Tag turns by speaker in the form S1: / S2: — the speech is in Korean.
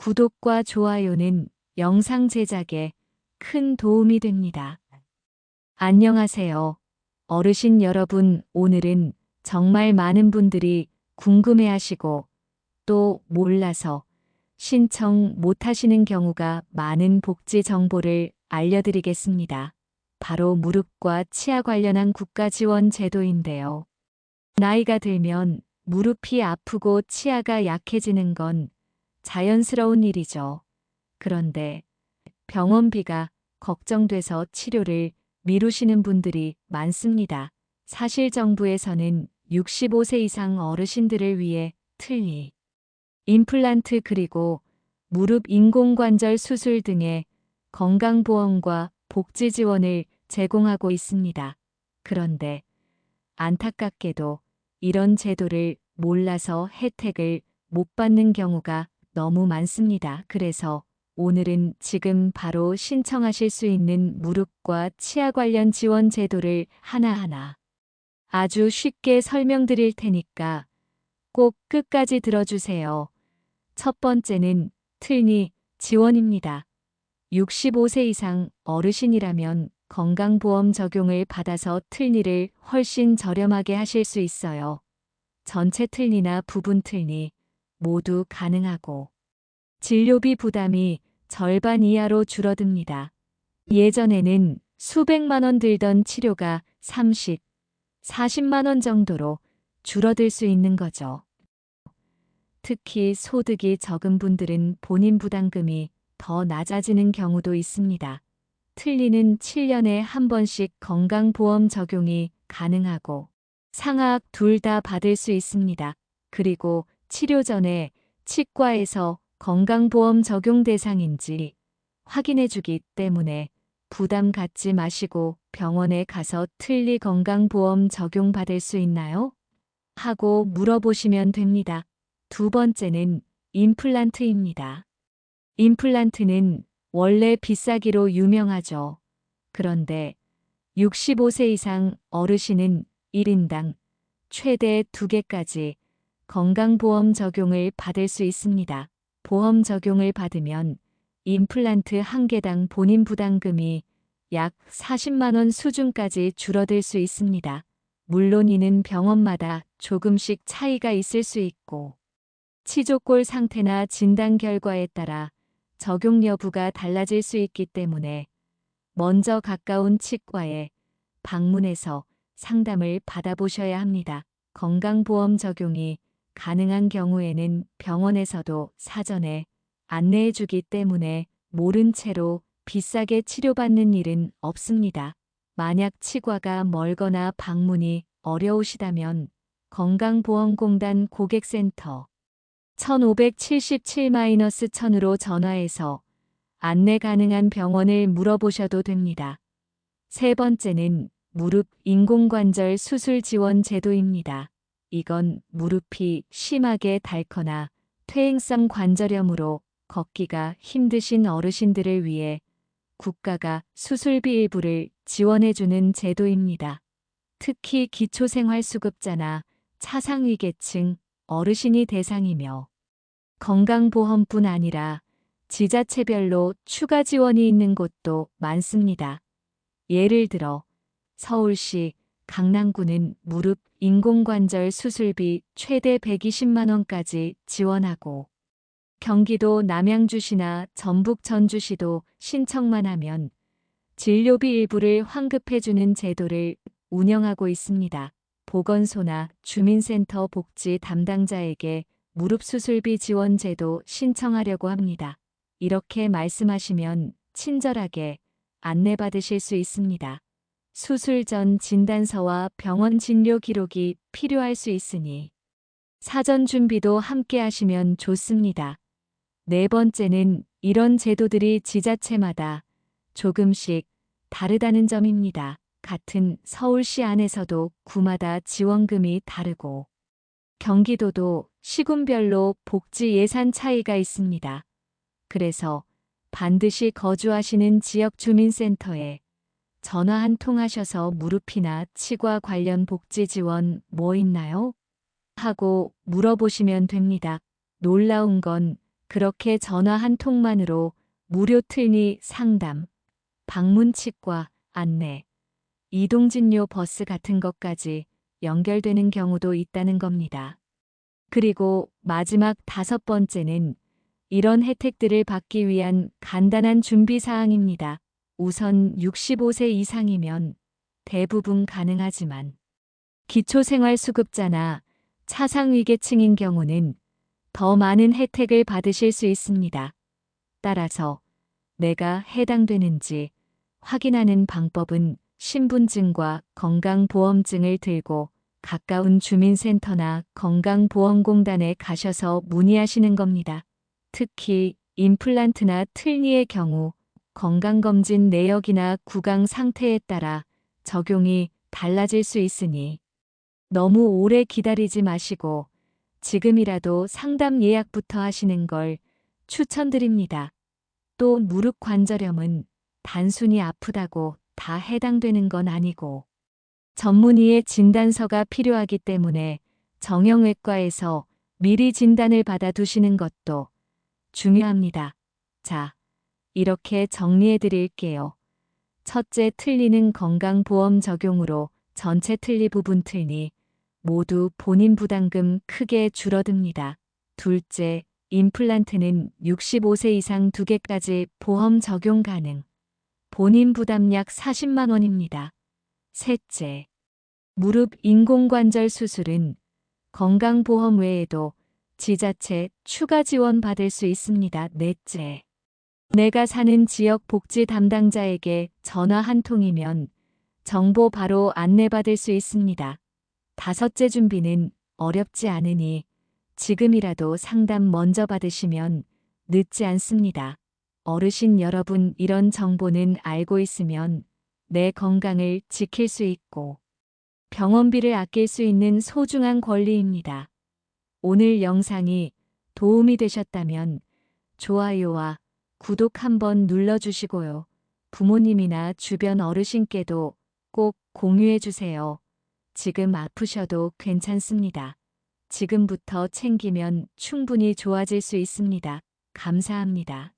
S1: 구독과 좋아요는 영상 제작에 큰 도움이 됩니다. 안녕하세요. 어르신 여러분, 오늘은 정말 많은 분들이 궁금해하시고 또 몰라서 신청 못하시는 경우가 많은 복지 정보를 알려드리겠습니다. 바로 무릎과 치아 관련한 국가 지원 제도인데요. 나이가 들면 무릎이 아프고 치아가 약해지는 건 자연스러운 일이죠. 그런데 병원비가 걱정돼서 치료를 미루시는 분들이 많습니다. 사실 정부에서는 65세 이상 어르신들을 위해 틀니, 임플란트 그리고 무릎 인공관절 수술 등의 건강보험과 복지 지원을 제공하고 있습니다. 그런데 안타깝게도 이런 제도를 몰라서 혜택을 못 받는 경우가 너무 많습니다. 그래서 오늘은 지금 바로 신청하실 수 있는 무릎과 치아 관련 지원 제도를 하나하나 아주 쉽게 설명드릴 테니까 꼭 끝까지 들어주세요. 첫 번째는 틀니 지원입니다. 65세 이상 어르신이라면 건강보험 적용을 받아서 틀니를 훨씬 저렴하게 하실 수 있어요. 전체 틀니나 부분 틀니 모두 가능하고 진료비 부담이 절반 이하로 줄어듭니다. 예전에는 수백만 원 들던 치료가 30, 40만 원 정도로 줄어들 수 있는 거죠. 특히 소득이 적은 분들은 본인 부담금이 더 낮아지는 경우도 있습니다. 틀니는 7년에 한 번씩 건강보험 적용이 가능하고 상하악 둘 다 받을 수 있습니다. 그리고 치료 전에 치과에서 건강보험 적용 대상인지 확인해 주기 때문에 부담 갖지 마시고 병원에 가서 틀니 건강보험 적용 받을 수 있나요? 하고 물어보시면 됩니다. 두 번째는 임플란트입니다. 임플란트는 원래 비싸기로 유명하죠. 그런데 65세 이상 어르신은 1인당 최대 2개까지 건강보험 적용을 받을 수 있습니다. 보험 적용을 받으면 임플란트 1개당 본인 부담금이 약 40만 원 수준까지 줄어들 수 있습니다. 물론 이는 병원마다 조금씩 차이가 있을 수 있고 치조골 상태나 진단 결과에 따라 적용 여부가 달라질 수 있기 때문에 먼저 가까운 치과에 방문해서 상담을 받아보셔야 합니다. 건강보험 적용이 가능한 경우에는 병원에서도 사전에 안내해 주기 때문에 모른 채로 비싸게 치료받는 일은 없습니다. 만약 치과가 멀거나 방문이 어려우시다면 건강보험공단 고객센터 1577-1000으로 전화해서 안내 가능한 병원을 물어보셔도 됩니다. 세 번째는 무릎 인공관절 수술 지원 제도입니다. 이건 무릎이 심하게 닳거나 퇴행성 관절염으로 걷기가 힘드신 어르신들을 위해 국가가 수술비 일부를 지원해주는 제도입니다. 특히 기초생활수급자나 차상위계층 어르신이 대상이며 건강보험뿐 아니라 지자체별로 추가 지원이 있는 곳도 많습니다. 예를 들어 서울시 강남구는 무릎 인공관절 수술비 최대 120만 원까지 지원하고 경기도 남양주시나 전북 전주시도 신청만 하면 진료비 일부를 환급해주는 제도를 운영하고 있습니다. 보건소나 주민센터 복지 담당자에게 무릎 수술비 지원 제도 신청하려고 합니다. 이렇게 말씀하시면 친절하게 안내받으실 수 있습니다. 수술 전 진단서와 병원 진료 기록이 필요할 수 있으니 사전 준비도 함께 하시면 좋습니다. 네 번째는 이런 제도들이 지자체마다 조금씩 다르다는 점입니다. 같은 서울시 안에서도 구마다 지원금이 다르고 경기도도 시군별로 복지 예산 차이가 있습니다. 그래서 반드시 거주하시는 지역 주민센터에 전화 한 통 하셔서 무릎이나 치과 관련 복지 지원 뭐 있나요? 하고 물어보시면 됩니다. 놀라운 건 그렇게 전화 한 통만으로 무료 틀니 상담, 방문 치과, 안내, 이동진료 버스 같은 것까지 연결되는 경우도 있다는 겁니다. 그리고 마지막 5번째는 이런 혜택들을 받기 위한 간단한 준비 사항입니다. 우선 65세 이상이면 대부분 가능하지만 기초생활수급자나 차상위계층인 경우는 더 많은 혜택을 받으실 수 있습니다. 따라서 내가 해당되는지 확인하는 방법은 신분증과 건강보험증을 들고 가까운 주민센터나 건강보험공단에 가셔서 문의하시는 겁니다. 특히 임플란트나 틀니의 경우 건강검진 내역이나 구강 상태에 따라 적용이 달라질 수 있으니 너무 오래 기다리지 마시고 지금이라도 상담 예약부터 하시는 걸 추천드립니다. 또 무릎 관절염은 단순히 아프다고 다 해당되는 건 아니고 전문의의 진단서가 필요하기 때문에 정형외과에서 미리 진단을 받아 두시는 것도 중요합니다. 자, 이렇게 정리해 드릴게요. 첫째, 틀니는 건강보험 적용으로 전체 틀니 부분 틀니 모두 본인 부담금 크게 줄어듭니다. 둘째, 임플란트는 65세 이상 2개까지 보험 적용 가능. 본인 부담 약 40만 원입니다. 셋째, 무릎 인공관절 수술은 건강보험 외에도 지자체 추가 지원 받을 수 있습니다. 넷째, 내가 사는 지역 복지 담당자에게 전화 한 통이면 정보 바로 안내받을 수 있습니다. 다섯째, 준비는 어렵지 않으니 지금이라도 상담 먼저 받으시면 늦지 않습니다. 어르신 여러분, 이런 정보는 알고 있으면 내 건강을 지킬 수 있고 병원비를 아낄 수 있는 소중한 권리입니다. 오늘 영상이 도움이 되셨다면 좋아요와 구독 한번 눌러주시고요. 부모님이나 주변 어르신께도 꼭 공유해 주세요. 지금 아프셔도 괜찮습니다. 지금부터 챙기면 충분히 좋아질 수 있습니다. 감사합니다.